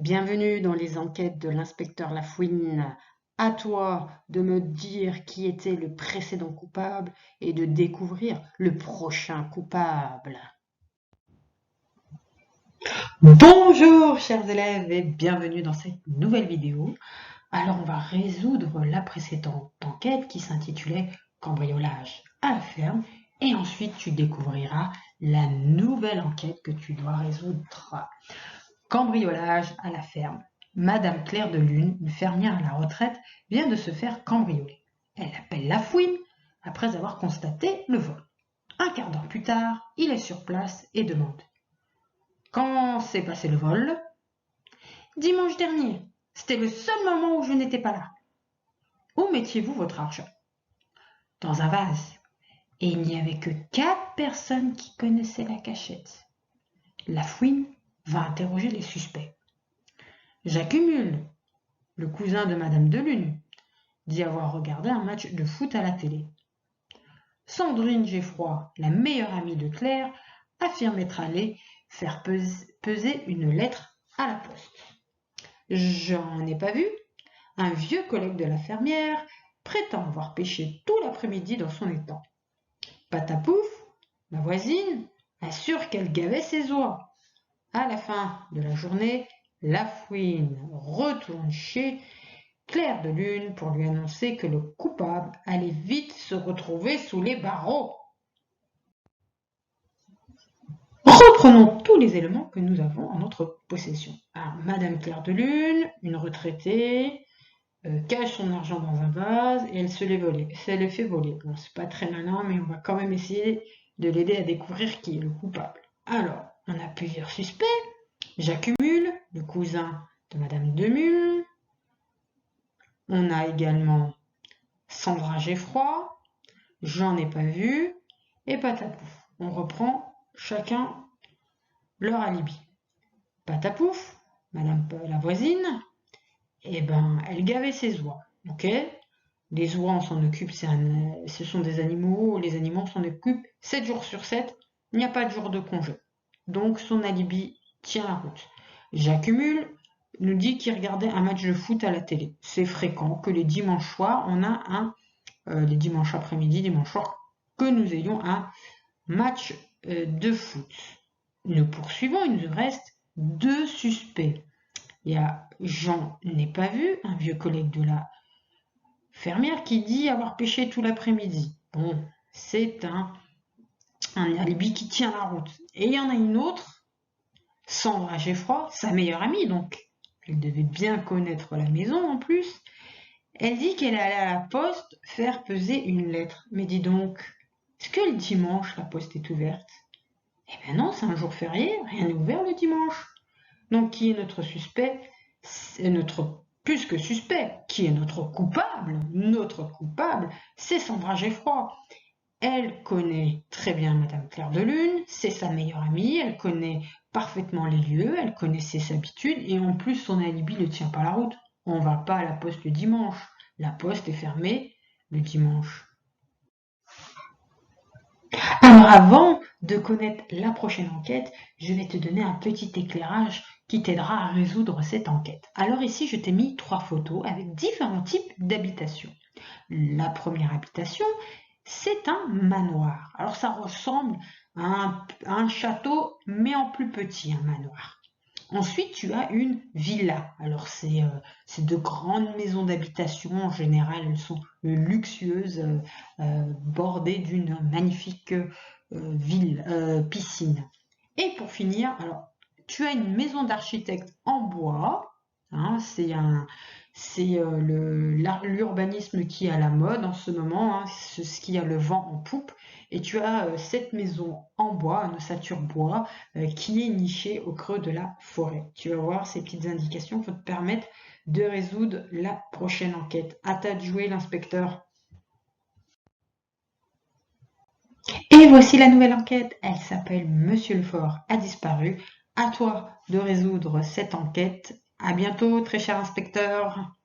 Bienvenue dans les enquêtes de l'inspecteur Lafouine. À toi de me dire qui était le précédent coupable et de découvrir le prochain coupable. Bonjour chers élèves et bienvenue dans cette nouvelle vidéo. Alors on va résoudre la précédente enquête qui s'intitulait Cambriolage à la ferme et ensuite tu découvriras la nouvelle enquête que tu dois résoudre. Cambriolage à la ferme. Madame Claire de Lune, une fermière à la retraite, vient de se faire cambrioler. Elle appelle Lafouine après avoir constaté le vol. Un quart d'heure plus tard, il est sur place et demande: Quand s'est passé le vol? Dimanche dernier. C'était le seul moment où je n'étais pas là. Où mettiez-vous votre argent? Dans un vase. Et il n'y avait que 4 personnes qui connaissaient la cachette. Lafouine va interroger les suspects. J'accumule. Le cousin de Madame de Lune dit avoir regardé un match de foot à la télé. Sandrine Geffroy, la meilleure amie de Claire, affirme être allée faire peser une lettre à la poste. J'en ai pas vu. Un vieux collègue de la fermière prétend avoir pêché tout l'après-midi dans son étang. Patapouf, ma voisine, assure qu'elle gavait ses oies. À la fin de la journée, Lafouine retourne chez Claire de Lune pour lui annoncer que le coupable allait vite se retrouver sous les barreaux. Reprenons tous les éléments que nous avons en notre possession. Alors, Madame Claire de Lune, une retraitée, cache son argent dans un vase et elle se les fait voler. Bon, c'est pas très malin, mais on va quand même essayer de l'aider à découvrir qui est le coupable. Alors, on a plusieurs suspects. J'accumule, le cousin de Madame de Mule. On a également Sandra Geffroy, J'en ai pas vu, et Patapouf. On reprend chacun leur alibi. Patapouf, Madame la voisine, elle gavait ses oies. Ok, les oies, on s'en occupe, ce sont des animaux, les animaux, on s'en occupe 7 jours sur 7, il n'y a pas de jour de congé. Donc son alibi tient la route. J'accumule, nous dit qu'il regardait un match de foot à la télé. C'est fréquent que les dimanches soirs, on a les dimanches après-midi, dimanche soir, que nous ayons un match de foot. Nous poursuivons, il nous reste 2 suspects. Il y a J'en ai pas vu, un vieux collègue de la fermière qui dit avoir pêché tout l'après-midi. Bon, c'est un alibi qui tient la route. Et il y en a une autre, Sandra Geffroy, sa meilleure amie, donc elle devait bien connaître la maison en plus. Elle dit qu'elle est allée à la poste faire peser une lettre. Mais dis donc, est-ce que le dimanche, la poste est ouverte? Eh bien non, c'est un jour férié, rien n'est ouvert le dimanche. Donc qui est notre suspect? C'est plus que suspect, qui est notre coupable? Notre coupable, c'est Sandra Geffroy. Elle connaît très bien Madame Claire de Lune, c'est sa meilleure amie, elle connaît parfaitement les lieux, elle connaît ses habitudes, et en plus son alibi ne tient pas la route. On ne va pas à la poste le dimanche. La poste est fermée le dimanche. Alors avant de connaître la prochaine enquête, je vais te donner un petit éclairage qui t'aidera à résoudre cette enquête. Alors ici, je t'ai mis 3 photos avec différents types d'habitations. La première habitation, c'est un manoir. Alors ça ressemble à un château, mais en plus petit, un manoir. Ensuite, tu as une villa. Alors, c'est de grandes maisons d'habitation. En général, elles sont luxueuses, bordées d'une magnifique piscine. Et pour finir, alors, tu as une maison d'architecte en bois. Hein, c'est l'urbanisme qui est à la mode en ce moment, hein, ce qui a le vent en poupe. Et tu as cette maison en bois, un ossature bois, qui est nichée au creux de la forêt. Tu vas voir, ces petites indications vont te permettre de résoudre la prochaine enquête. À toi de jouer, l'inspecteur. Et voici la nouvelle enquête. Elle s'appelle Monsieur Lefort a disparu. À toi de résoudre cette enquête. À bientôt, très cher inspecteur.